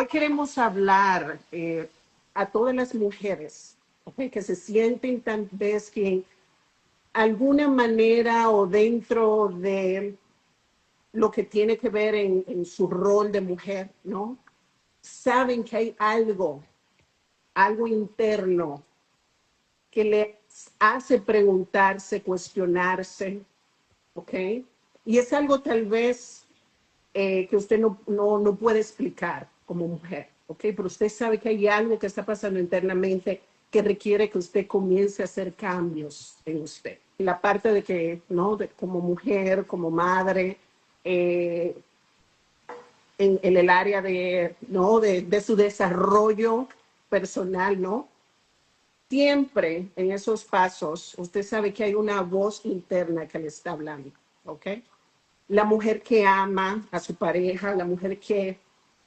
Hoy queremos hablar a todas las mujeres, ¿okay? Que se sienten tal vez que en alguna manera o dentro de lo que tiene que ver en su rol de mujer, ¿no? Saben que hay algo interno que les hace preguntarse, cuestionarse, ¿ok? Y es algo tal vez que usted no puede explicar como mujer, ¿ok? Pero usted sabe que hay algo que está pasando internamente que requiere que usted comience a hacer cambios en usted. La parte de que, ¿no? Como mujer, como madre, en el área de, ¿no? de su desarrollo personal, ¿no? Siempre en esos pasos, usted sabe que hay una voz interna que le está hablando, ¿ok? La mujer que ama a su pareja, la mujer que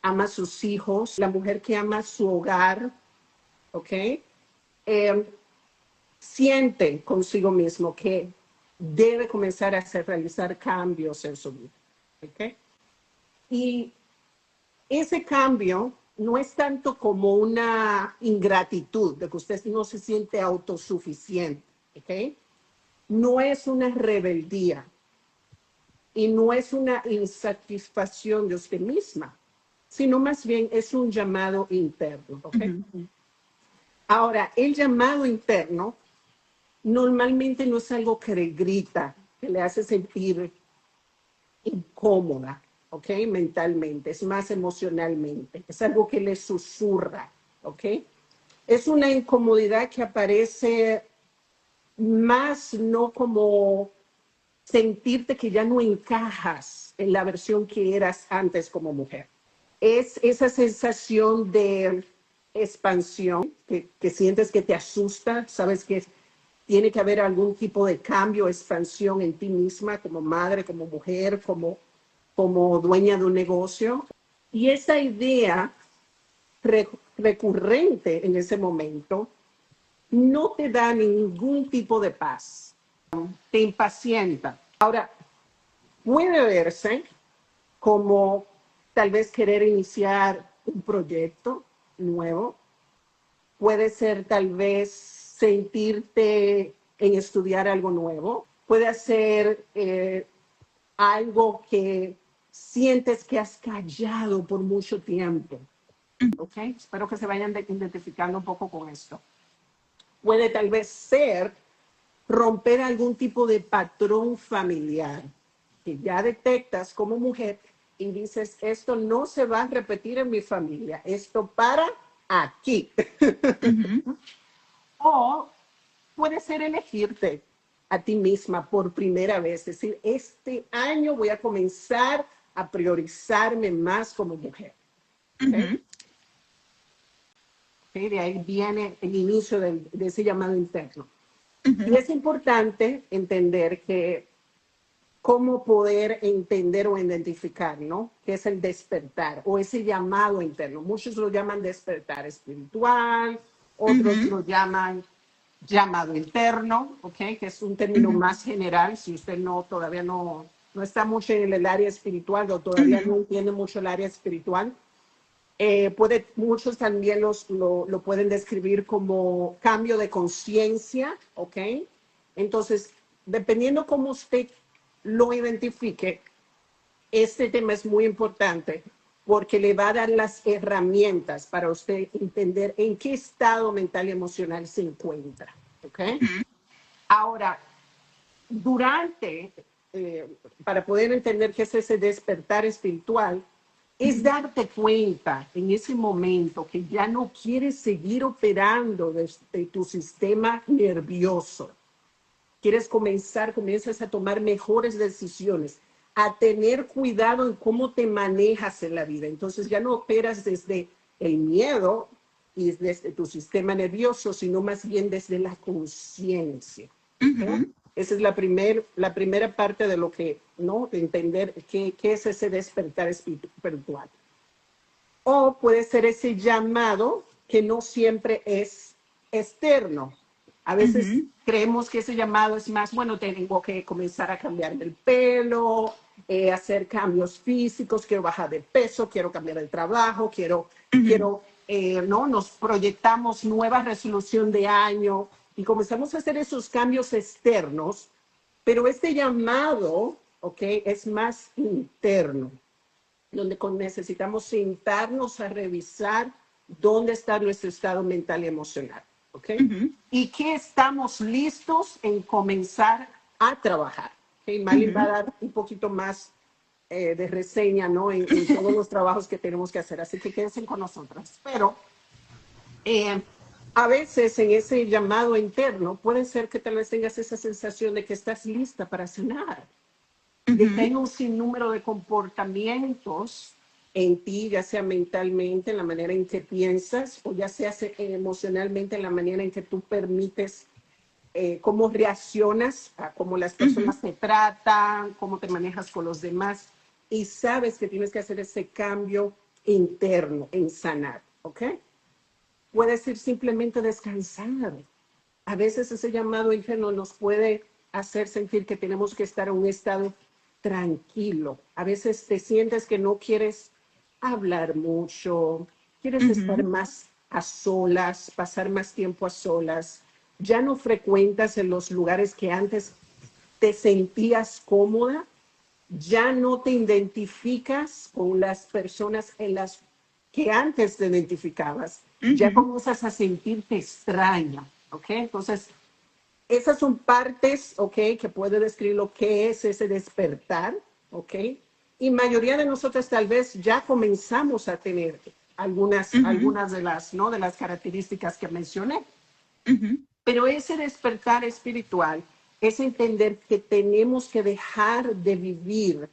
ama a sus hijos, la mujer que ama su hogar, ¿ok? Siente consigo mismo que debe comenzar a realizar cambios en su vida, ¿ok? Y ese cambio no es tanto como una ingratitud, de que usted no se siente autosuficiente, ¿ok? No es una rebeldía y no es una insatisfacción de usted misma, sino más bien es un llamado interno, ¿ok? Uh-huh. Ahora, el llamado interno normalmente no es algo que le grita, que le hace sentir incómoda, ¿ok? Mentalmente, es más emocionalmente, es algo que le susurra, ¿ok? Es una incomodidad que aparece más no como sentirte que ya no encajas en la versión que eras antes como mujer. Es esa sensación de expansión que sientes que te asusta, sabes que tiene que haber algún tipo de cambio, expansión en ti misma como madre, como mujer, como dueña de un negocio. Y esa idea recurrente en ese momento no te da ningún tipo de paz, te impacienta. Ahora, puede verse como tal vez querer iniciar un proyecto nuevo, puede ser tal vez sentirte en estudiar algo nuevo, puede ser algo que sientes que has callado por mucho tiempo. ¿Ok? Espero que se vayan identificando un poco con esto. Puede tal vez ser romper algún tipo de patrón familiar que ya detectas como mujer y dices, esto no se va a repetir en mi familia, esto para aquí. Uh-huh. O puede ser elegirte a ti misma por primera vez, decir, este año voy a comenzar a priorizarme más como mujer. ¿Okay? Uh-huh. Okay, de ahí viene el inicio de ese llamado interno. Uh-huh. Y es importante entender que cómo poder entender o identificar, ¿no? ¿Qué es el despertar o ese llamado interno? Muchos lo llaman despertar espiritual, otros uh-huh. lo llaman llamado interno, ¿ok? Que es un término uh-huh. más general. Si usted todavía no está mucho en el área espiritual o todavía uh-huh. no entiende mucho el área espiritual, muchos también lo pueden describir como cambio de conciencia, ¿ok? Entonces, dependiendo cómo usted lo identifique, este tema es muy importante porque le va a dar las herramientas para usted entender en qué estado mental y emocional se encuentra, ¿ok? Uh-huh. Ahora, para poder entender qué es ese despertar espiritual, es darte cuenta en ese momento que ya no quieres seguir operando desde tu sistema nervioso. Comienzas a tomar mejores decisiones, a tener cuidado en cómo te manejas en la vida. Entonces ya no operas desde el miedo y desde tu sistema nervioso, sino más bien desde la conciencia. Uh-huh. Esa es la primera parte de lo que, ¿no? De entender qué es ese despertar espiritual. O puede ser ese llamado que no siempre es externo, A veces creemos que ese llamado es más, bueno, tengo que comenzar a cambiarme el pelo, hacer cambios físicos, quiero bajar de peso, quiero cambiar el trabajo, ¿no? Nos proyectamos nueva resolución de año y comenzamos a hacer esos cambios externos, pero este llamado, ¿ok? Es más interno, donde necesitamos sentarnos a revisar dónde está nuestro estado mental y emocional, ¿ok? Y que estamos listos en comenzar a trabajar. ¿Okay? Malin va a dar un poquito más de reseña, ¿no? En todos los trabajos que tenemos que hacer, así que quédense con nosotras. Pero a veces en ese llamado interno puede ser que tal vez tengas esa sensación de que estás lista para sanar, de que hay un sinnúmero de comportamientos en ti, ya sea mentalmente, en la manera en que piensas, o ya sea emocionalmente, en la manera en que tú permites cómo reaccionas a cómo las personas te tratan, cómo te manejas con los demás, y sabes que tienes que hacer ese cambio interno en sanar, ¿ok? Puede ser simplemente descansar. A veces ese llamado interno nos puede hacer sentir que tenemos que estar en un estado tranquilo. A veces te sientes que no quieres hablar mucho, quieres estar más a solas, pasar más tiempo a solas. Ya no frecuentas en los lugares que antes te sentías cómoda, ya no te identificas con las personas en las que antes te identificabas, ya comienzas a sentirte extraña, ¿ok? Entonces, esas son partes, ¿ok? Que puede describir lo que es ese despertar, ¿ok? Y mayoría de nosotros tal vez ya comenzamos a tener algunas de las, ¿no? De las características que mencioné. Pero ese despertar espiritual es entender que tenemos que dejar de vivir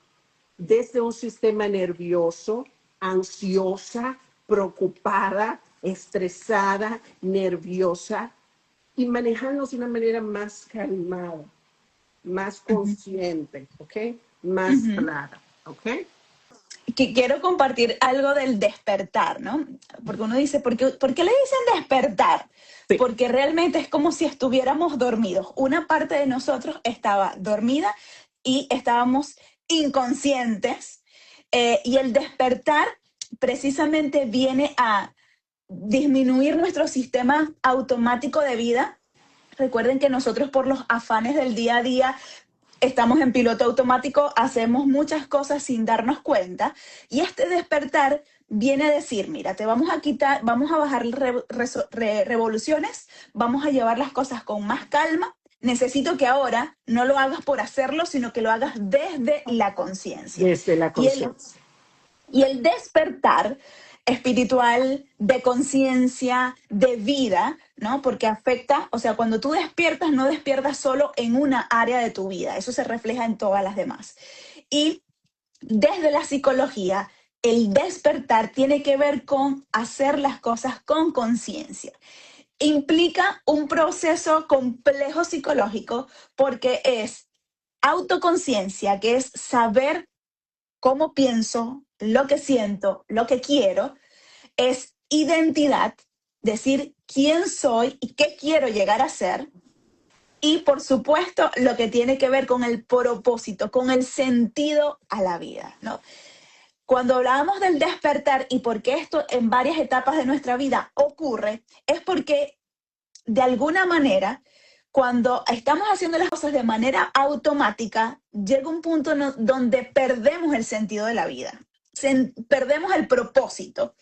desde un sistema nervioso, ansiosa, preocupada, estresada, nerviosa, y manejarnos de una manera más calmada, más consciente, ¿ok? Más clara, ¿ok? Que quiero compartir algo del despertar, ¿no? Porque uno dice, ¿por qué le dicen despertar? Sí. Porque realmente es como si estuviéramos dormidos. Una parte de nosotros estaba dormida y estábamos inconscientes. Y el despertar precisamente viene a disminuir nuestro sistema automático de vida. Recuerden que nosotros por los afanes del día a día estamos en piloto automático, hacemos muchas cosas sin darnos cuenta, y este despertar viene a decir, mira, te vamos a quitar, vamos a bajar revoluciones, vamos a llevar las cosas con más calma. Necesito que ahora no lo hagas por hacerlo, sino que lo hagas desde la conciencia. Desde la conciencia. Y el despertar espiritual, de conciencia, de vida, ¿no? Porque afecta, o sea, cuando tú despiertas, no despiertas solo en una área de tu vida, eso se refleja en todas las demás. Y desde la psicología, el despertar tiene que ver con hacer las cosas con conciencia. Implica un proceso complejo psicológico porque es autoconciencia, que es saber cómo pienso, lo que siento, lo que quiero, es identidad, decir quién soy y qué quiero llegar a ser. Y por supuesto, lo que tiene que ver con el propósito, con el sentido a la vida, ¿no? Cuando hablábamos del despertar y por qué esto en varias etapas de nuestra vida ocurre, es porque de alguna manera, cuando estamos haciendo las cosas de manera automática, llega un punto donde perdemos el sentido de la vida, perdemos el propósito.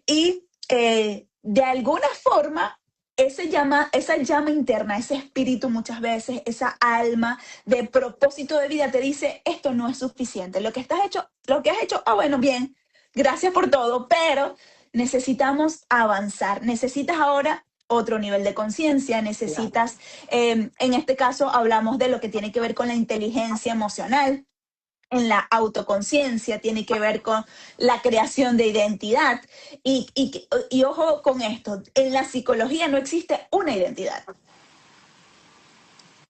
Y de alguna forma, esa llama interna, ese espíritu muchas veces, esa alma de propósito de vida te dice, esto no es suficiente. Lo que has hecho, bueno, bien, gracias por todo, pero necesitamos avanzar. Necesitas ahora otro nivel de conciencia, necesitas, en este caso hablamos de lo que tiene que ver con la inteligencia emocional, en la autoconciencia, tiene que ver con la creación de identidad. Y ojo con esto, en la psicología no existe una identidad.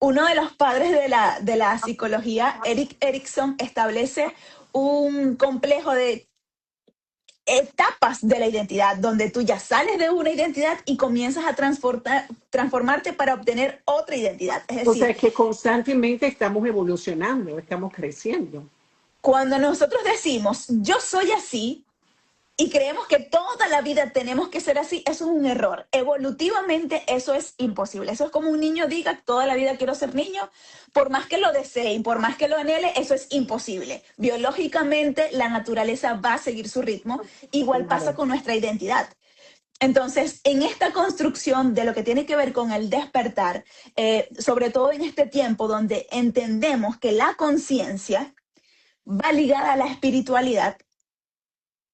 Uno de los padres de la psicología, Erik Erikson, establece un complejo de etapas de la identidad, donde tú ya sales de una identidad y comienzas a transformarte para obtener otra identidad. Es O sea, decir, es que constantemente estamos evolucionando, estamos creciendo. cuando nosotros decimos, yo soy así, y creemos que toda la vida tenemos que ser así, eso es un error. Evolutivamente eso es imposible. Eso es como un niño diga, toda la vida quiero ser niño, por más que lo desee y por más que lo anhele, eso es imposible. Biológicamente la naturaleza va a seguir su ritmo, igual pasa Claro. con nuestra identidad. Entonces, en esta construcción de lo que tiene que ver con el despertar, sobre todo en este tiempo donde entendemos que la conciencia va ligada a la espiritualidad,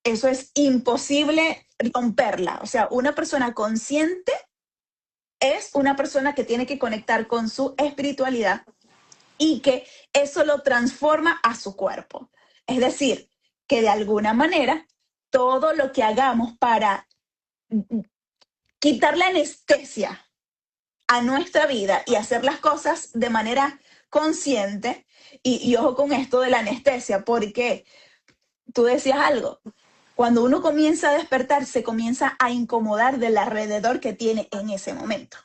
eso es imposible romperla. O sea, una persona consciente es una persona que tiene que conectar con su espiritualidad y que eso lo transforma a su cuerpo. Es decir, que de alguna manera todo lo que hagamos para quitar la anestesia a nuestra vida y hacer las cosas de manera consciente, y ojo con esto de la anestesia, porque tú decías algo, cuando uno comienza a despertar, se comienza a incomodar del alrededor que tiene en ese momento.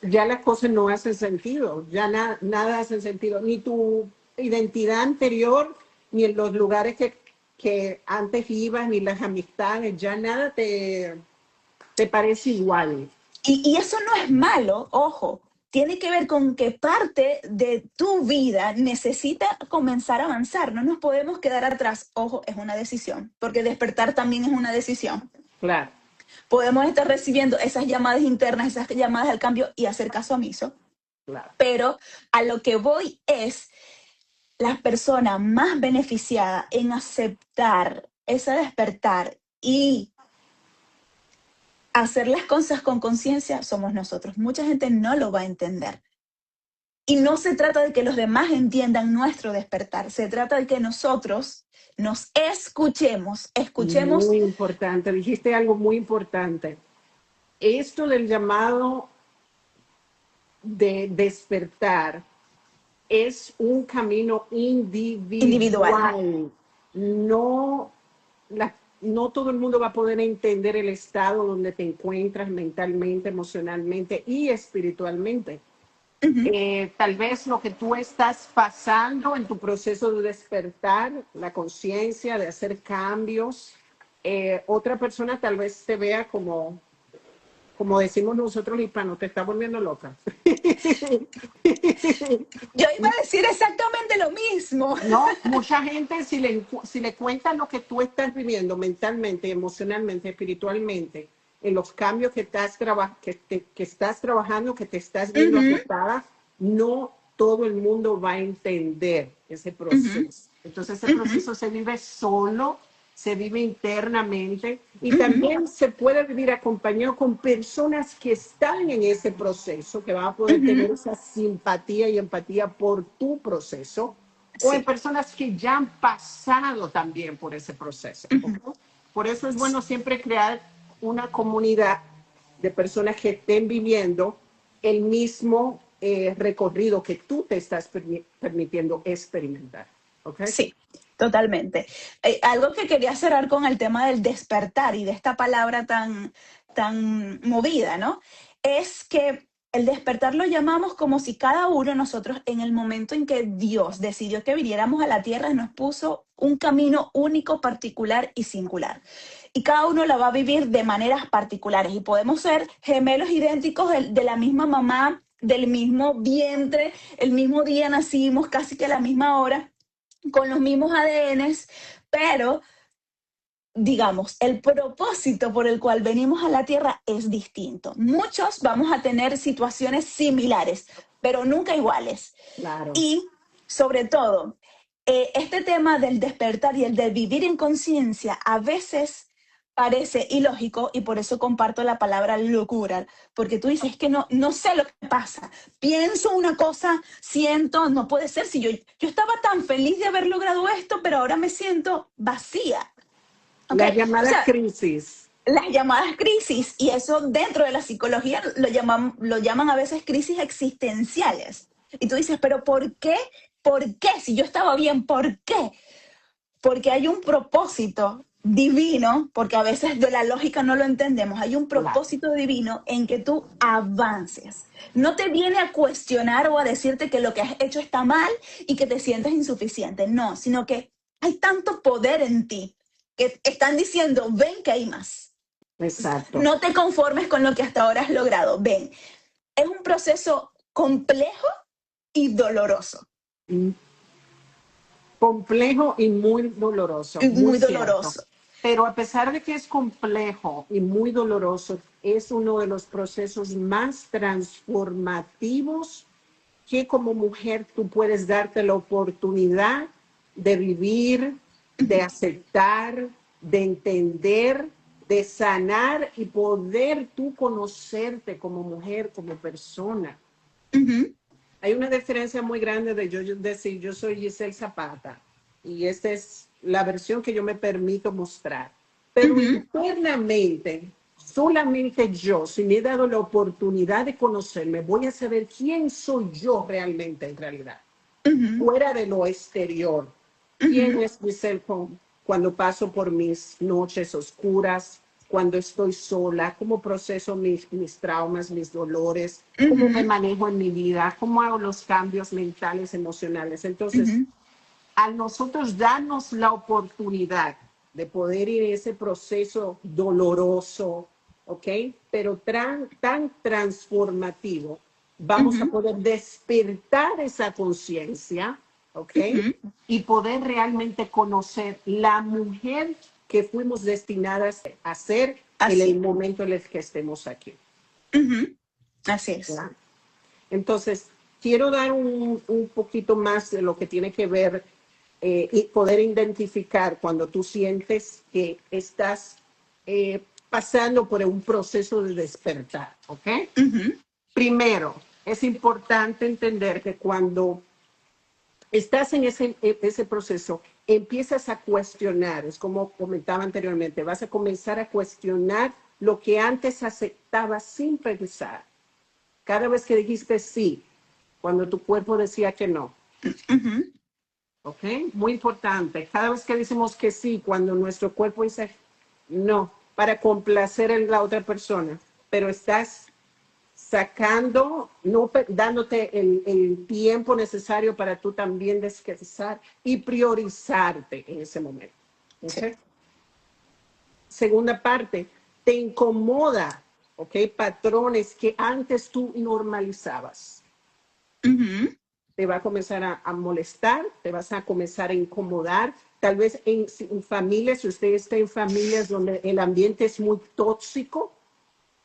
Ya las cosas no hacen sentido, ya nada hace sentido, ni tu identidad anterior, ni en los lugares que antes ibas, ni las amistades, ya nada te parece igual. Y eso no es malo, ojo, tiene que ver con que parte de tu vida necesita comenzar a avanzar. No nos podemos quedar atrás. Ojo, es una decisión, porque despertar también es una decisión. Claro, Podemos estar recibiendo esas llamadas internas, esas llamadas al cambio y hacer caso omiso, claro. pero a lo que voy es la persona más beneficiada en aceptar ese despertar y hacer las cosas con conciencia somos nosotros. Mucha gente no lo va a entender. Y no se trata de que los demás entiendan nuestro despertar, se trata de que nosotros nos escuchemos Muy importante, dijiste algo muy importante. Esto del llamado de despertar es un camino individual. individual. No, no todo el mundo va a poder entender el estado donde te encuentras mentalmente, emocionalmente y espiritualmente. Uh-huh. Tal vez lo que tú estás pasando en tu proceso de despertar, la conciencia, de hacer cambios, otra persona tal vez te vea como decimos nosotros hispanos, te está volviendo loca. Yo iba a decir exactamente lo mismo. No, mucha gente, si le cuentas lo que tú estás viviendo mentalmente, emocionalmente, espiritualmente, en los cambios que estás trabajando, que te estás viendo Uh-huh. afectada, no todo el mundo va a entender ese Uh-huh. proceso. Entonces ese Uh-huh. proceso se vive solo, se vive internamente y Uh-huh. también se puede vivir acompañado con personas que están en ese proceso, que van a poder Uh-huh. tener esa simpatía y empatía por tu proceso, o en Sí. personas que ya han pasado también por ese proceso. Uh-huh. ¿Ok? Por eso es bueno siempre crear una comunidad de personas que estén viviendo el mismo recorrido que tú te estás permitiendo experimentar. ¿Ok? Sí, totalmente. Algo que quería cerrar con el tema del despertar y de esta palabra tan movida, ¿no? Es que el despertar lo llamamos como si cada uno de nosotros, en el momento en que Dios decidió que viniéramos a la tierra, nos puso un camino único, particular y singular. Y cada uno la va a vivir de maneras particulares. Y podemos ser gemelos idénticos de la misma mamá, del mismo vientre, el mismo día nacimos, casi que a la misma hora, con los mismos ADNs, pero digamos, el propósito por el cual venimos a la Tierra es distinto. Muchos vamos a tener situaciones similares, pero nunca iguales. Claro. Y sobre todo, este tema del despertar y el de vivir en conciencia a veces parece ilógico, y por eso comparto la palabra locura, porque tú dices que no sé lo que pasa, pienso una cosa, siento, no puede ser, si yo estaba tan feliz de haber logrado esto, pero ahora me siento vacía. Las ¿Okay? O llamadas sea, crisis. las llamadas crisis, y eso dentro de la psicología lo llaman a veces crisis existenciales. Y tú dices, pero ¿por qué? ¿Por qué? Si yo estaba bien, ¿por qué? Porque hay un propósito divino, porque a veces de la lógica no lo entendemos, hay un Claro. propósito divino en que tú avances. No te viene a cuestionar o a decirte que lo que has hecho está mal y que te sientes insuficiente, no, sino que hay tanto poder en ti que están diciendo, ven que hay más. Exacto. No te conformes con lo que hasta ahora has logrado, ven. Es un proceso complejo y doloroso. Mm, complejo y muy doloroso, Y muy muy cierto. doloroso. Pero a pesar de que es complejo y muy doloroso, es uno de los procesos más transformativos que como mujer tú puedes darte la oportunidad de vivir, de aceptar, de entender, de sanar y poder tú conocerte como mujer, como persona. Ujú, Hay una diferencia muy grande de yo decir yo soy Giselle Zapata y esta es la versión que yo me permito mostrar. Pero ujú, internamente, solamente yo, si me he dado la oportunidad de conocerme, voy a saber quién soy yo realmente en realidad, ujú, fuera de lo exterior. ¿Quién ujú, es Giselle cuando paso por mis noches oscuras, cuando estoy sola, cómo proceso mis traumas, mis dolores, cómo me ujú, manejo en mi vida, cómo hago los cambios mentales, emocionales? Entonces, ujú. a nosotros darnos la oportunidad de poder ir en ese proceso doloroso, ¿ok? Pero tan transformativo, vamos a Ujú, poder despertar esa conciencia, ¿ok? ujú. Y poder realmente conocer la mujer que fuimos destinadas a ser en el Así, momento en el que estemos aquí. ujú. Así es. ¿Ya? Entonces, quiero dar un poquito más de lo que tiene que ver y poder identificar cuando tú sientes que estás pasando por un proceso de despertar, ¿ok? Ujú, Primero, es importante entender que cuando estás en ese proceso, empiezas a cuestionar, es como comentaba anteriormente, vas a comenzar a cuestionar lo que antes aceptabas sin pensar. Cada vez que dijiste sí, cuando tu cuerpo decía que no, ujú. ¿ok? Muy importante. Cada vez que decimos que sí, cuando nuestro cuerpo dice no, para complacer a la otra persona, pero estás sacando, no dándote el tiempo necesario para tú también descansar y priorizarte en ese momento. Sí. ¿Ok? Segunda parte, te incomoda, ¿ok? Patrones que antes tú normalizabas. Ujú, Te va a comenzar a molestar, te vas a comenzar a incomodar. Tal vez en familias, si usted está en familias donde el ambiente es muy tóxico,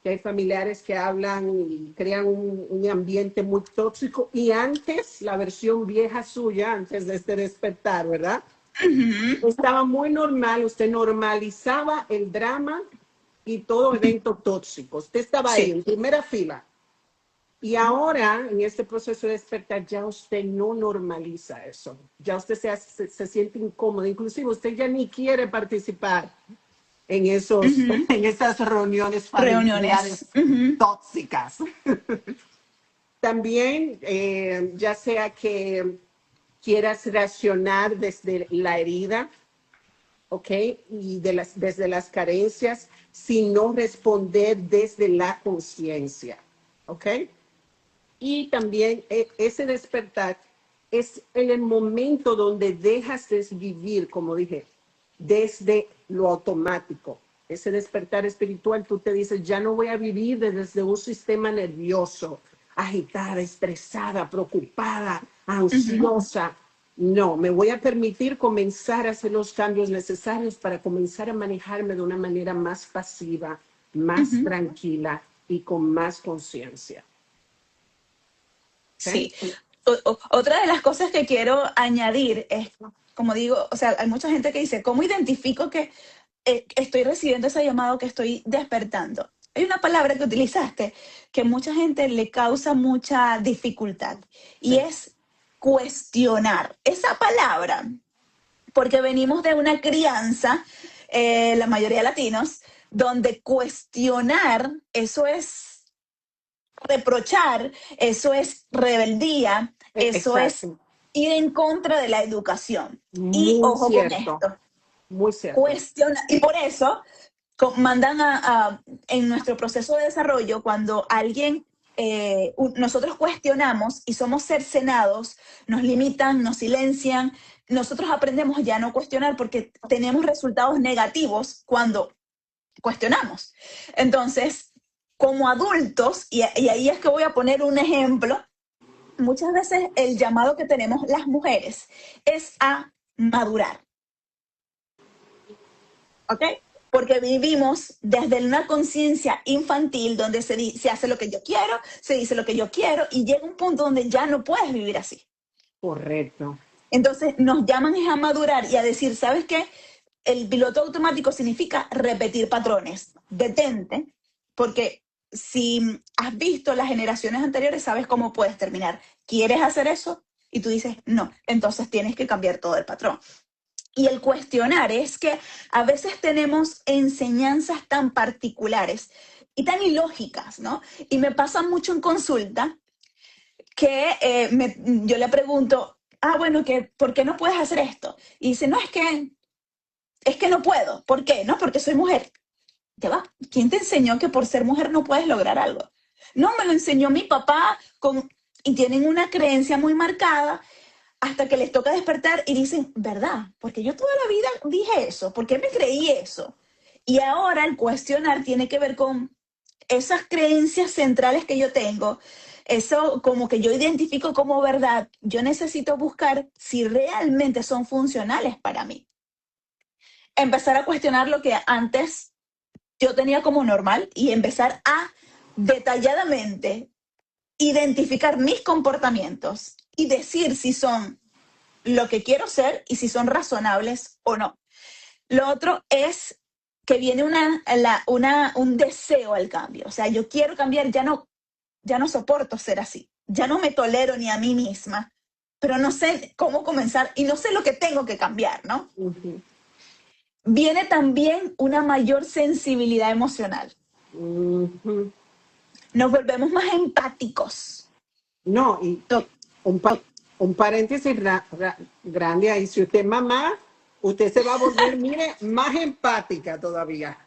que hay familiares que hablan y crean un ambiente muy tóxico. Y antes, la versión vieja suya, antes de este despertar, ¿verdad? ujú. Estaba muy normal, usted normalizaba el drama y todo evento tóxico. Usted estaba ahí Sí. en primera fila. Y ahora, en este proceso de despertar, ya usted no normaliza eso. Ya usted se siente incómodo. Inclusive usted ya ni quiere participar Ujú. en esas reuniones Reuniones. familiares Ujú, tóxicas. También, ya sea que quieras reaccionar desde la herida, ¿ok? Y desde las carencias, sino responder desde la conciencia, ¿ok? Y también ese despertar es en el momento donde dejas de vivir, como dije, desde lo automático. Ese despertar espiritual, tú te dices, ya no voy a vivir desde un sistema nervioso, agitada, estresada, preocupada, ujú, ansiosa. No, me voy a permitir comenzar a hacer los cambios necesarios para comenzar a manejarme de una manera más pasiva, más ujú. tranquila y con más conciencia. ¿Okay? Sí. Otra de las cosas que quiero añadir es, como digo, o sea, hay mucha gente que dice, ¿cómo identifico que estoy recibiendo ese llamado, que estoy despertando? Hay una palabra que utilizaste que mucha gente le causa mucha dificultad y Sí. es cuestionar. Esa palabra, porque venimos de una crianza, la mayoría de latinos, donde cuestionar, eso es reprochar, eso es rebeldía, eso es Exacto. ir en contra de la educación. Y Muy ojo con cierto. esto, muy cierto. Cuestiona, y por eso mandan en nuestro proceso de desarrollo, cuando alguien, nosotros cuestionamos y somos cercenados, nos limitan, nos silencian, nosotros aprendemos ya a no cuestionar porque tenemos resultados negativos cuando cuestionamos. Entonces, como adultos, y ahí es que voy a poner un ejemplo, muchas veces el llamado que tenemos las mujeres es a madurar. ¿Ok? Porque vivimos desde una conciencia infantil donde se hace lo que yo quiero, se dice lo que yo quiero y llega un punto donde ya no puedes vivir así. Correcto. Entonces nos llaman a madurar y a decir, ¿sabes qué? El piloto automático significa repetir patrones. Detente, porque si has visto las generaciones anteriores, sabes cómo puedes terminar. ¿Quieres hacer eso? Y tú dices, no, entonces tienes que cambiar todo el patrón. Y el cuestionar es que a veces tenemos enseñanzas tan particulares y tan ilógicas, ¿no? Y me pasa mucho en consulta que yo le pregunto, bueno, ¿por qué no puedes hacer esto? Y dice, no, es que no puedo. ¿Por qué? No, porque soy mujer. Ya va, ¿quién te enseñó que por ser mujer no puedes lograr algo? No, me lo enseñó mi papá y tienen una creencia muy marcada hasta que les toca despertar y dicen, ¿verdad? Porque yo toda la vida dije eso, ¿por qué me creí eso? Y ahora el cuestionar tiene que ver con esas creencias centrales que yo tengo, eso como que yo identifico como verdad, yo necesito buscar si realmente son funcionales para mí. Empezar a cuestionar lo que antes yo tenía como normal y empezar a detalladamente identificar mis comportamientos y decir si son lo que quiero ser y si son razonables o no. Lo otro es que viene un deseo al cambio. O sea, yo quiero cambiar, ya no soporto ser así. Ya no me tolero ni a mí misma, pero no sé cómo comenzar y no sé lo que tengo que cambiar, ¿no? Ujú. Viene también una mayor sensibilidad emocional. Ujú. Nos volvemos más empáticos. No, y un, un paréntesis grande ahí. Si usted es mamá, usted se va a volver, mire, más empática todavía.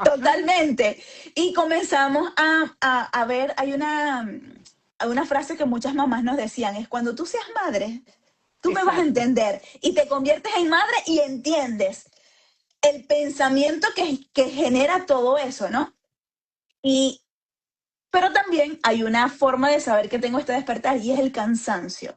Totalmente. Y comenzamos a ver, hay una frase que muchas mamás nos decían, es cuando tú seas madre, tú me vas a Exacto. entender y te conviertes en madre y entiendes el pensamiento que genera todo eso, ¿no? Pero también hay una forma de saber que tengo este despertar y es el cansancio.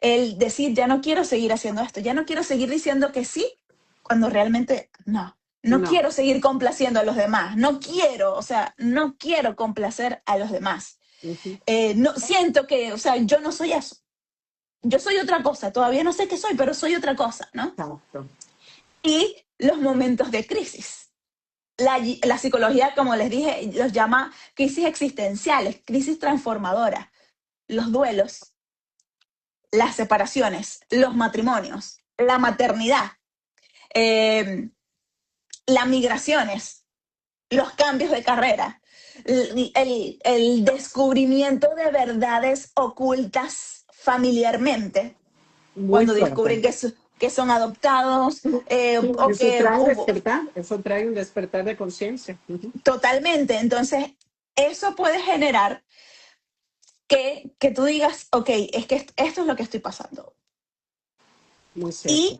El decir, ya no quiero seguir haciendo esto, ya no quiero seguir diciendo que sí, cuando realmente no. No No. quiero seguir complaciendo a los demás, no quiero, o sea, no quiero complacer a los demás. Ujú. No, siento que, o sea, yo no soy eso. Yo soy otra cosa, todavía no sé qué soy, pero soy otra cosa, ¿no? Exacto. Y los momentos de crisis. La psicología, como les dije, los llama crisis existenciales, crisis transformadoras, los duelos, las separaciones, los matrimonios, la maternidad, eh, las migraciones, los cambios de carrera, el descubrimiento de verdades ocultas familiarmente, Muy cuando descubren fuerte. que son adoptados o Eso que trae hubo despertar, eso trae un despertar de conciencia. Ujú. totalmente. Entonces, eso puede generar que tú digas, ok, es que esto es lo que estoy pasando. Muy cierto. Y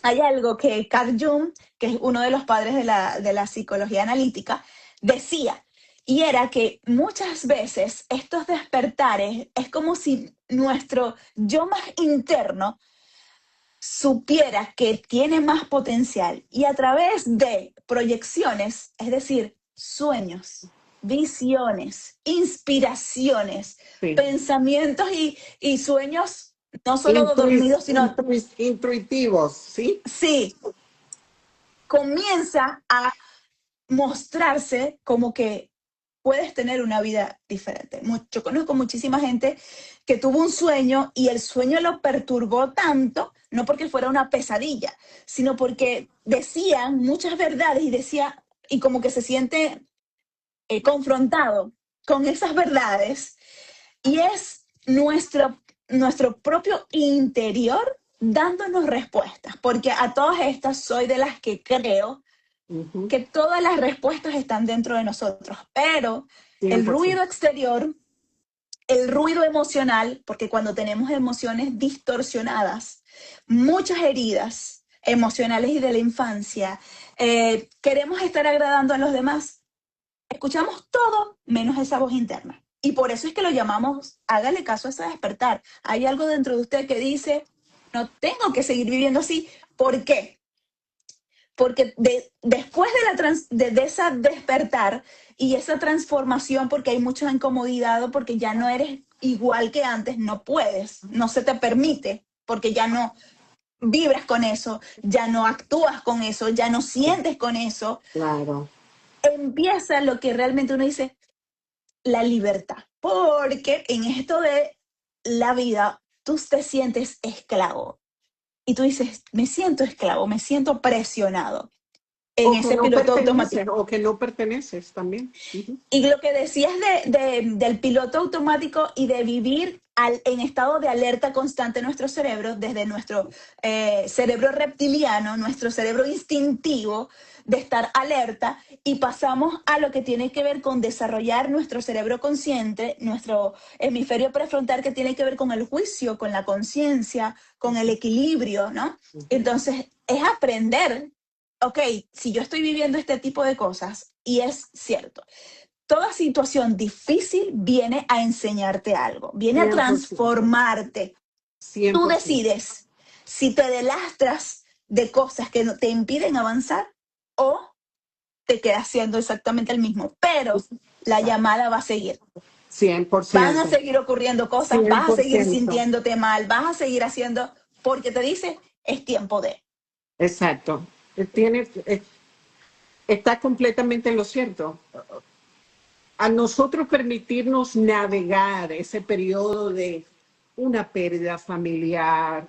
hay algo que Carl Jung, que es uno de los padres de la psicología analítica, decía, y era que muchas veces estos despertares es como si nuestro yo más interno supiera que tiene más potencial y a través de proyecciones, es decir, sueños, visiones, inspiraciones, Sí. pensamientos y sueños no solo dormidos, sino Intuitivos, ¿sí? sí, comienza a mostrarse como que puedes tener una vida diferente. Yo conozco muchísima gente que tuvo un sueño y el sueño lo perturbó tanto, no porque fuera una pesadilla, sino porque decían muchas verdades y decía, y como que se siente confrontado con esas verdades, y es nuestro propio interior dándonos respuestas, porque a todas estas soy de las que creo Ujú. que todas las respuestas están dentro de nosotros, pero el 100%. ruido exterior, el ruido emocional, porque cuando tenemos emociones distorsionadas, muchas heridas emocionales y de la infancia, queremos estar agradando a los demás, escuchamos todo menos esa voz interna. Y por eso es que lo llamamos, hágale caso a ese despertar. Hay algo dentro de usted que dice, no tengo que seguir viviendo así. ¿Por qué? Porque después de, de esa despertar y esa transformación, porque hay mucha incomodidad o porque ya no eres igual que antes, no puedes, no se te permite, porque ya no vibras con eso, ya no actúas con eso, ya no sientes con eso, Claro. empieza lo que realmente uno dice, la libertad. Porque en esto de la vida, tú te sientes esclavo. Y tú dices, me siento esclavo, me siento presionado en O que ese no piloto automático. perteneces, o que no perteneces también. Ujú. Y lo que decías del piloto automático y de vivir en estado de alerta constante en nuestro cerebro, desde nuestro cerebro reptiliano, nuestro cerebro instintivo, de estar alerta, y pasamos a lo que tiene que ver con desarrollar nuestro cerebro consciente, nuestro hemisferio prefrontal, que tiene que ver con el juicio, con la conciencia, con el equilibrio, ¿no? Ujú. Entonces, es aprender, ok, si yo estoy viviendo este tipo de cosas, y es cierto, toda situación difícil viene a enseñarte algo, viene a 100%. transformarte. Tú 100%. decides si te delastras de cosas que te impiden avanzar o te quedas siendo exactamente el mismo. Pero la Exacto. llamada va a seguir. cien por Van a ciento seguir ocurriendo cosas, cien vas a por seguir ciento sintiéndote mal, vas a seguir haciendo, porque te dice, es tiempo de. Exacto. Tiene, está completamente en lo cierto. A nosotros permitirnos navegar ese periodo de una pérdida familiar,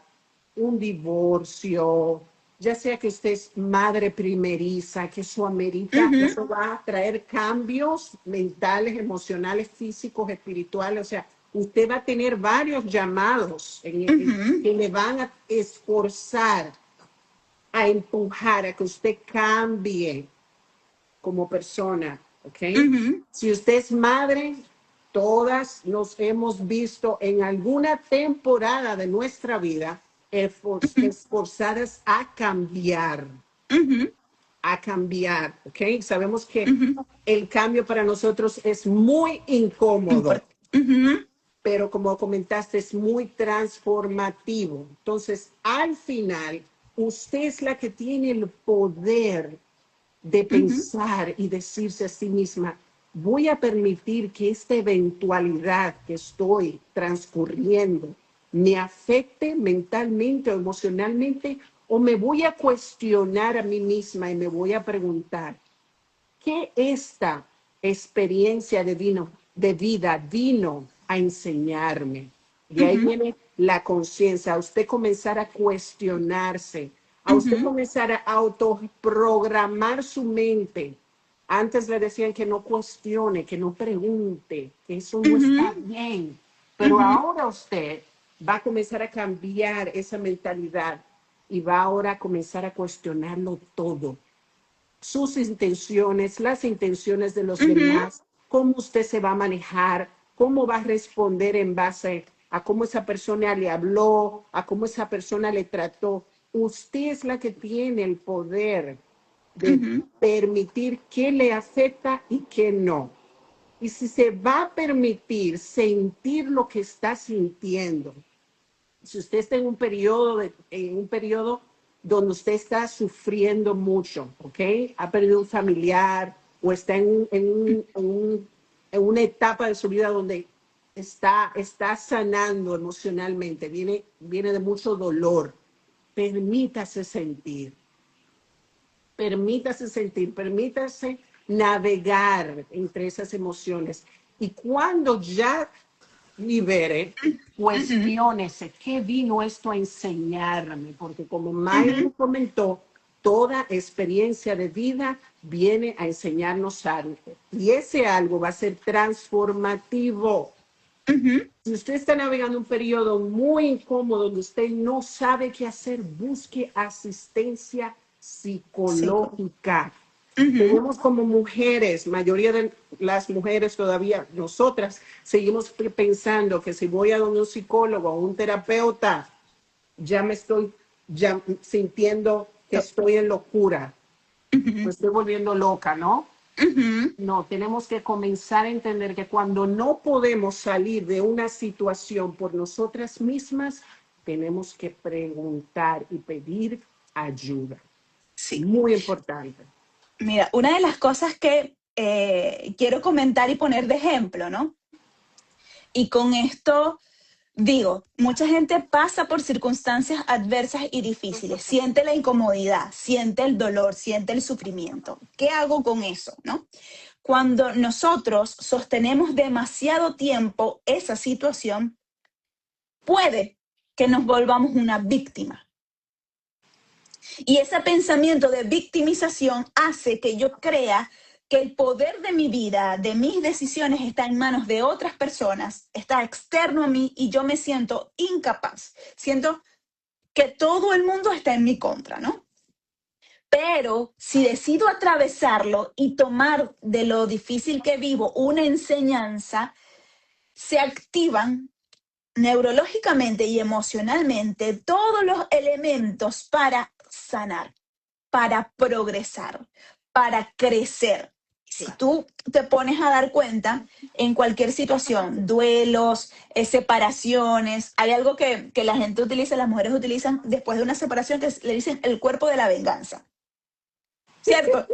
un divorcio, ya sea que usted es madre primeriza, que eso amerita, Ujú, eso va a traer cambios mentales, emocionales, físicos, espirituales. O sea, usted va a tener varios llamados ujú, que le van a esforzar, a empujar a que usted cambie como persona, ¿ok? ujú, Si usted es madre, todas nos hemos visto en alguna temporada de nuestra vida ujú, esforzadas ujú, a cambiar, ¿ok? Sabemos que ujú. el cambio para nosotros es muy incómodo, Ujú, pero como comentaste, es muy transformativo. Entonces, al final, usted es la que tiene el poder de ujú, pensar y decirse a sí misma, voy a permitir que esta eventualidad que estoy transcurriendo me afecte mentalmente o emocionalmente, o me voy a cuestionar a mí misma y me voy a preguntar, ¿qué esta experiencia de vida vino a enseñarme? De ahí ujú, viene la conciencia, a usted comenzar a cuestionarse, a usted ujú, comenzar a autoprogramar su mente. Antes le decían que no cuestione, que no pregunte, que eso no está ujú, bien. Pero ujú, ahora usted va a comenzar a cambiar esa mentalidad y va ahora a comenzar a cuestionarlo todo, sus intenciones, las intenciones de los ujú, demás, cómo usted se va a manejar, cómo va a responder en base a cómo esa persona le habló, a cómo esa persona le trató. Usted es la que tiene el poder de ujú, permitir qué le afecta y qué no. Y si se va a permitir sentir lo que está sintiendo, si usted está en un periodo donde usted está sufriendo mucho, ¿ok? Ha perdido un familiar o está en una etapa de su vida donde está sanando emocionalmente, viene de mucho dolor. Permítase sentir, permítase navegar entre esas emociones. Y cuando ya libere, ujú, cuestiónese qué vino esto a enseñarme, porque como ujú. Mayra comentó, toda experiencia de vida viene a enseñarnos algo y ese algo va a ser transformativo. Ujú. Si usted está navegando un periodo muy incómodo donde usted no sabe qué hacer, busque asistencia Sí. psicológica. Ujú. Tenemos como mujeres, mayoría de las mujeres todavía, nosotras seguimos pensando que si voy a donde un psicólogo o un terapeuta, ya me estoy ya sintiendo que To- estoy en locura, me Ujú. estoy volviendo loca, ¿no? Ujú. No, tenemos que comenzar a entender que cuando no podemos salir de una situación por nosotras mismas, tenemos que preguntar y pedir ayuda. Sí. Muy importante. Mira, una de las cosas que quiero comentar y poner de ejemplo, ¿no? Y con esto digo, mucha gente pasa por circunstancias adversas y difíciles, siente la incomodidad, siente el dolor, siente el sufrimiento. ¿Qué hago con eso, no? Cuando nosotros sostenemos demasiado tiempo esa situación, puede que nos volvamos una víctima. Y ese pensamiento de victimización hace que yo crea que el poder de mi vida, de mis decisiones, está en manos de otras personas, está externo a mí y yo me siento incapaz. Siento que todo el mundo está en mi contra, ¿no? Pero si decido atravesarlo y tomar de lo difícil que vivo una enseñanza, se activan neurológicamente y emocionalmente todos los elementos para sanar, para progresar, para crecer. Si tú te pones a dar cuenta en cualquier situación, duelos, separaciones, hay algo que la gente utiliza, las mujeres utilizan después de una separación que le dicen el cuerpo de la venganza, ¿cierto?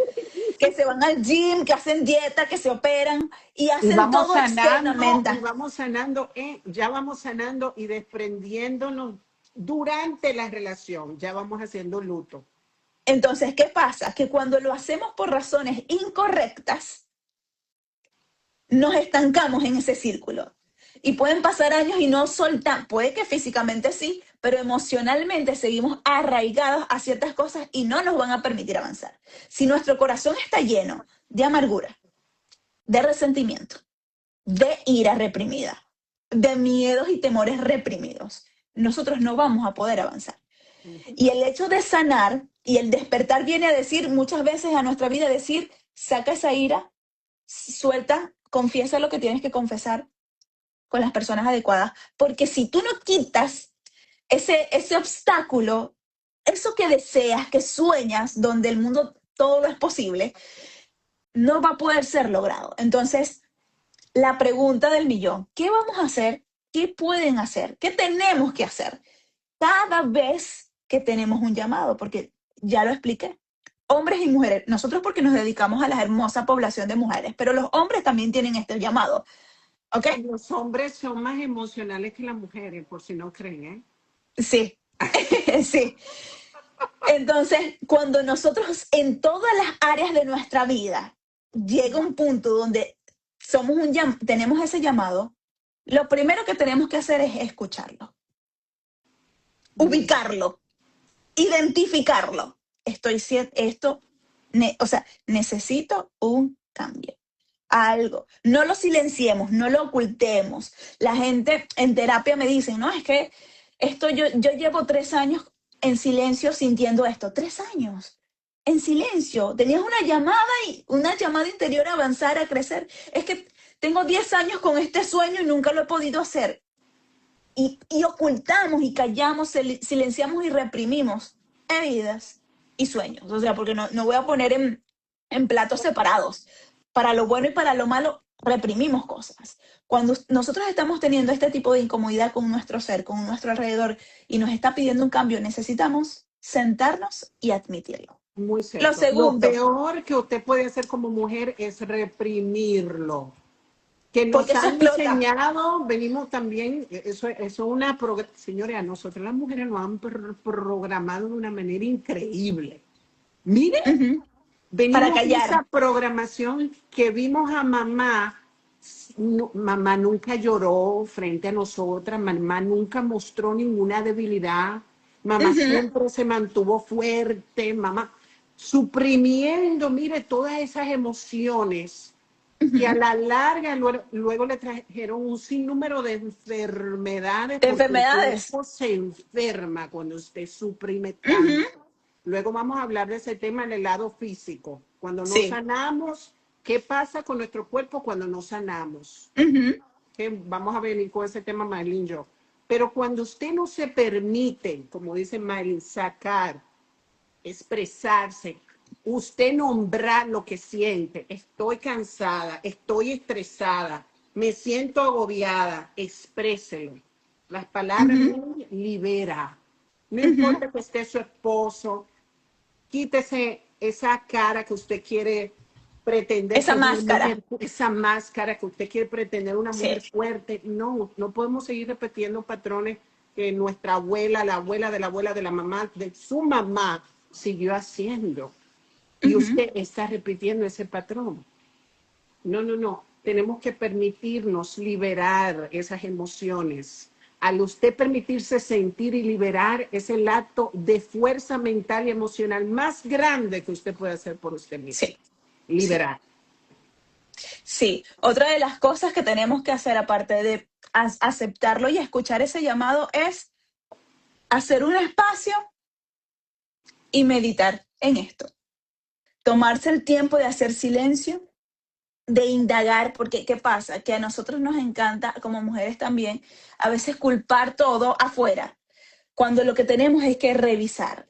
Que se van al gym, que hacen dieta, que se operan y hacen todo externamente. Y vamos sanando, ya vamos sanando y desprendiéndonos durante la relación, ya vamos haciendo luto. Entonces, ¿qué pasa? Que cuando lo hacemos por razones incorrectas, nos estancamos en ese círculo. Y pueden pasar años y no soltar, puede que físicamente sí, pero emocionalmente seguimos arraigados a ciertas cosas y no nos van a permitir avanzar. Si nuestro corazón está lleno de amargura, de resentimiento, de ira reprimida, de miedos y temores reprimidos, nosotros no vamos a poder avanzar. Y el hecho de sanar y el despertar viene a decir muchas veces a nuestra vida, decir, saca esa ira, suelta, confiesa lo que tienes que confesar con las personas adecuadas, porque si tú no quitas ese obstáculo, eso que deseas, que sueñas, donde el mundo todo lo es posible, no va a poder ser logrado. Entonces, la pregunta del millón, ¿qué vamos a hacer? ¿Qué pueden hacer? ¿Qué tenemos que hacer cada vez que tenemos un llamado? Porque ya lo expliqué. Hombres y mujeres, nosotros porque nos dedicamos a la hermosa población de mujeres, pero los hombres también tienen este llamado, ¿ok? Los hombres son más emocionales que las mujeres, por si no creen, ¿eh? Sí, sí. Entonces, cuando nosotros en todas las áreas de nuestra vida llega un punto donde tenemos ese llamado, lo primero que tenemos que hacer es escucharlo, Muy bien. ubicarlo, identificarlo. O sea, necesito un cambio, algo. No lo silenciemos, no lo ocultemos. La gente en terapia me dice, no, es que yo llevo 3 años en silencio sintiendo esto. 3 años en silencio. Tenías una llamada interior a avanzar, a crecer. Es que tengo 10 años con este sueño y nunca lo he podido hacer. Y ocultamos y callamos, silenciamos y reprimimos heridas y sueños. O sea, porque no voy a poner en platos separados. Para lo bueno y para lo malo, reprimimos cosas. Cuando nosotros estamos teniendo este tipo de incomodidad con nuestro ser, con nuestro alrededor, y nos está pidiendo un cambio, necesitamos sentarnos y admitirlo. Muy Lo cierto. Lo segundo, peor que usted puede hacer como mujer es reprimirlo. Que porque nos eso han explota. enseñado, venimos también, eso una, señores, a nosotros las mujeres nos han programado de una manera increíble. Mire, Ujú. Para venimos de esa callar. programación que vimos a mamá. Mamá nunca lloró frente a nosotras, mamá nunca mostró ninguna debilidad, mamá Ujú. siempre se mantuvo fuerte, mamá suprimiendo, mire, todas esas emociones Y a Ujú. la larga luego le trajeron un sinnúmero de enfermedades De porque el enfermedades. cuerpo se enferma cuando usted suprime Ujú. tanto. Luego vamos a hablar de ese tema en el lado físico. Cuando no Sí. sanamos, ¿qué pasa con nuestro cuerpo cuando no sanamos? Ujú. Que vamos a venir con ese tema, Maylin y yo. Pero cuando usted no se permite, como dice Maylin, sacar, expresarse, usted nombrar lo que siente, estoy cansada, estoy estresada, me siento agobiada, expréselo. Las palabras Ujú. libera. No Ujú. importa que esté su esposo, quítese esa cara que usted quiere pretender que Esa es una máscara. mujer, esa máscara que usted quiere pretender una Sí. mujer fuerte. No, no podemos seguir repitiendo patrones que nuestra abuela, la abuela de la abuela de la mamá, de su mamá, siguió haciendo. Y Ujú. usted está repitiendo ese patrón. No, no, no. Tenemos que permitirnos liberar esas emociones. Al usted permitirse sentir y liberar, es el acto de fuerza mental y emocional más grande que usted puede hacer por usted mismo. Sí. Sí. Liberar. Sí. Otra de las cosas que tenemos que hacer, aparte de aceptarlo y escuchar ese llamado, es hacer un espacio y meditar en esto. Tomarse el tiempo de hacer silencio, de indagar, porque ¿qué pasa? Que a nosotros nos encanta, como mujeres también, a veces culpar todo afuera, cuando lo que tenemos es que revisar.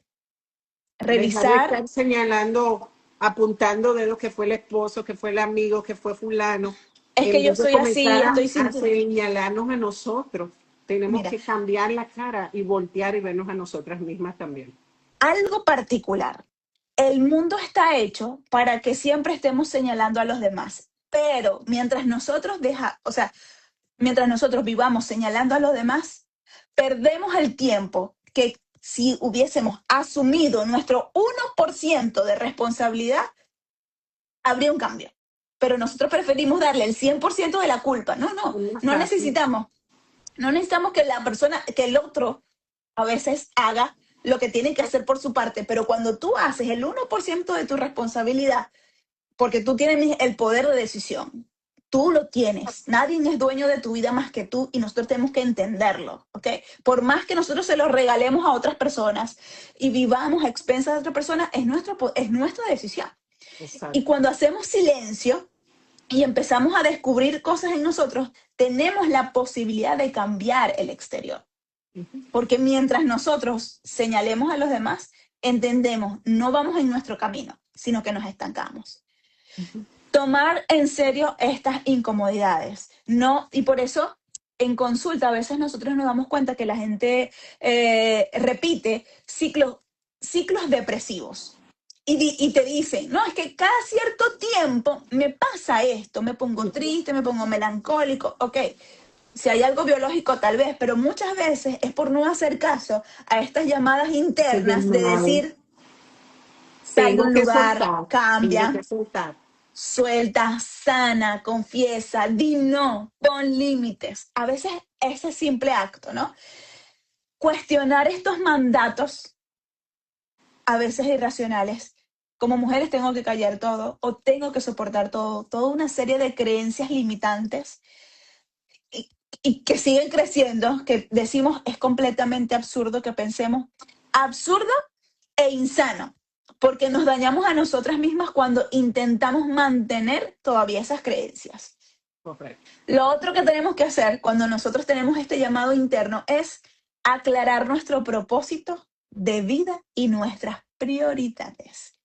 Dejar de Revisar, estar señalando, apuntando de lo que fue el esposo, que fue el amigo, que fue fulano, es que en yo vez de soy así, comenzar estoy a sintiendo. señalarnos a nosotros. Tenemos Mira, que cambiar la cara y voltear y vernos a nosotras mismas también. algo particular. El mundo está hecho para que siempre estemos señalando a los demás, pero mientras nosotros vivamos señalando a los demás, perdemos el tiempo que si hubiésemos asumido nuestro 1% de responsabilidad, habría un cambio. Pero nosotros preferimos darle el 100% de la culpa. No, no, Es más no fácil. necesitamos. No necesitamos que la persona, que el otro a veces haga lo que tiene que hacer por su parte, pero cuando tú haces el 1% de tu responsabilidad, porque tú tienes el poder de decisión, tú lo tienes, nadie es dueño de tu vida más que tú y nosotros tenemos que entenderlo, ¿ok? Por más que nosotros se lo regalemos a otras personas y vivamos a expensas de otra persona, es nuestra decisión. Y Exacto. cuando hacemos silencio y empezamos a descubrir cosas en nosotros, tenemos la posibilidad de cambiar el exterior. Porque mientras nosotros señalemos a los demás, entendemos, no vamos en nuestro camino, sino que nos estancamos. Tomar en serio estas incomodidades, no, y por eso en consulta a veces nosotros nos damos cuenta que la gente repite ciclos depresivos. Y te dicen, no, es que cada cierto tiempo me pasa esto, me pongo triste, me pongo melancólico, ok, si hay algo biológico tal vez, pero muchas veces es por no hacer caso a estas llamadas Ese internas de llamado, decir, sal de tengo un que lugar, soltar, tengo que cambia, soltar. suelta, sana, confiesa, di no, pon límites. A veces ese simple acto, ¿no? Cuestionar estos mandatos, a veces irracionales. Como mujeres tengo que callar todo o tengo que soportar todo, toda una serie de creencias limitantes y, y que siguen creciendo, que decimos es completamente absurdo que pensemos, absurdo e insano, porque nos dañamos a nosotras mismas cuando intentamos mantener todavía esas creencias. Correcto. Lo otro que tenemos que hacer cuando nosotros tenemos este llamado interno es aclarar nuestro propósito de vida y nuestras prioridades.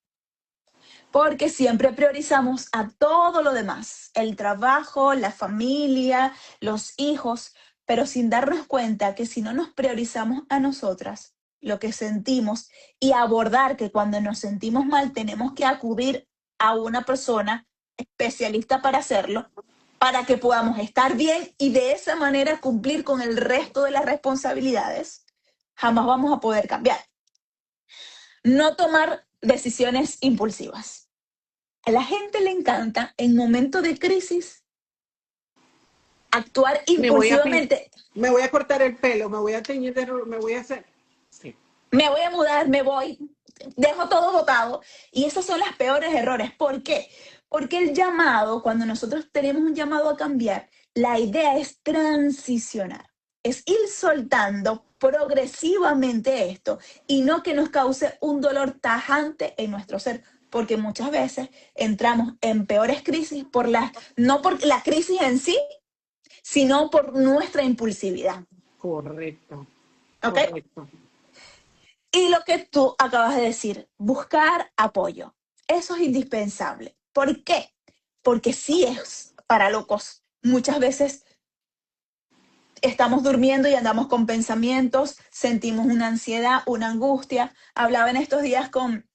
Porque siempre priorizamos a todo lo demás, el trabajo, la familia, los hijos, pero sin darnos cuenta que si no nos priorizamos a nosotras, lo que sentimos y abordar que cuando nos sentimos mal tenemos que acudir a una persona especialista para hacerlo, para que podamos estar bien y de esa manera cumplir con el resto de las responsabilidades, jamás vamos a poder cambiar. No tomar decisiones impulsivas. A la gente le encanta en momentos de crisis actuar Me voy a pin- impulsivamente. me voy a cortar el pelo, me voy a teñir me voy a hacer. Sí. Me voy a mudar, me voy, dejo todo botado. Y esos son los peores errores. ¿Por qué? Porque el llamado, cuando nosotros tenemos un llamado a cambiar, la idea es transicionar, es ir soltando progresivamente esto y no que nos cause un dolor tajante en nuestro ser, porque muchas veces entramos en peores crisis no por la crisis en sí, sino por nuestra impulsividad. Correcto, ¿Ok? correcto. Y lo que tú acabas de decir, buscar apoyo. Eso es indispensable. ¿Por qué? Porque sí es para locos. Muchas veces estamos durmiendo y andamos con pensamientos, sentimos una ansiedad, una angustia. Hablaba en estos días con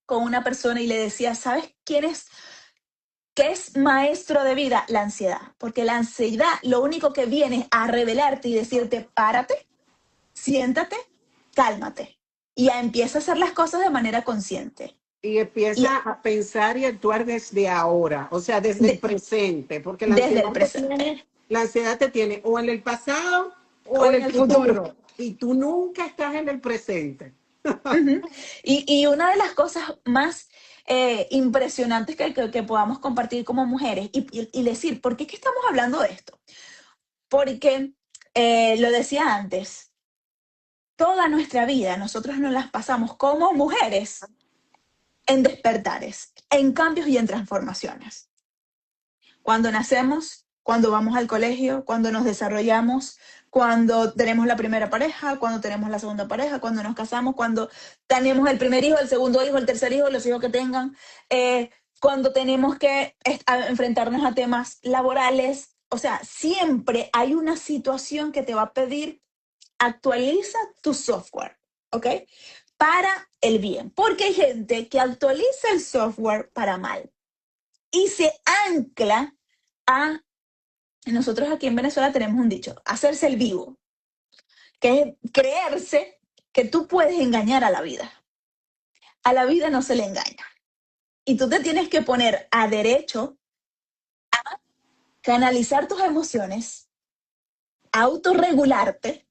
una persona y le decía, ¿sabes qué es maestro de vida? La ansiedad. Porque la ansiedad lo único que viene a revelarte y decirte, párate, siéntate, cálmate. Y ya empieza a hacer las cosas de manera consciente. Y Y empieza a pensar y actuar desde ahora, o sea, desde el de- presente, porque desde el presente. la ansiedad te tiene o en el pasado o O en en el el futuro. futuro, y tú nunca estás en el presente. Uh-huh. Y una de las cosas más impresionantes que podamos compartir como mujeres y decir, ¿por qué es que estamos hablando de esto? Porque, lo decía antes, toda nuestra vida nosotros nos las pasamos como mujeres en despertares, en cambios y en transformaciones. Cuando nacemos, cuando vamos al colegio, cuando nos desarrollamos, cuando tenemos la primera pareja, cuando tenemos la segunda pareja, cuando nos casamos, cuando tenemos el primer hijo, el segundo hijo, el tercer hijo, los hijos que tengan, cuando tenemos que enfrentarnos a temas laborales. O sea, siempre hay una situación que te va a pedir actualiza tu software, ¿ok? Para el bien. Porque hay gente que actualiza el software para mal y se ancla a, nosotros aquí en Venezuela tenemos un dicho, hacerse el vivo, que es creerse que tú puedes engañar a la vida. A la vida no se le engaña. Y tú te tienes que poner a derecho, canalizar tus emociones, a autorregularte,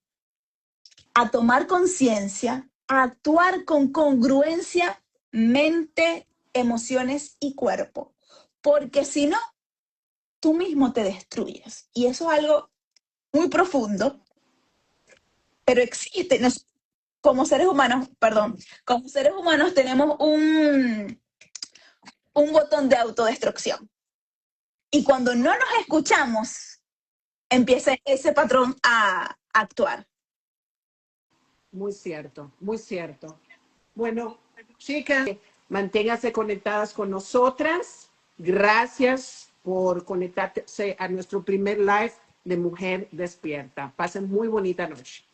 a tomar conciencia, a actuar con congruencia, mente, emociones y cuerpo. Porque si no, tú mismo te destruyes. Y eso es algo muy profundo, pero existe. Como seres humanos, perdón, como seres humanos tenemos un botón de autodestrucción. Y cuando no nos escuchamos, empieza ese patrón a actuar. Muy cierto, muy cierto. Bueno, chicas, manténganse conectadas con nosotras. Gracias por conectarse a nuestro primer live de Mujer Despierta. Pasen muy bonita noche.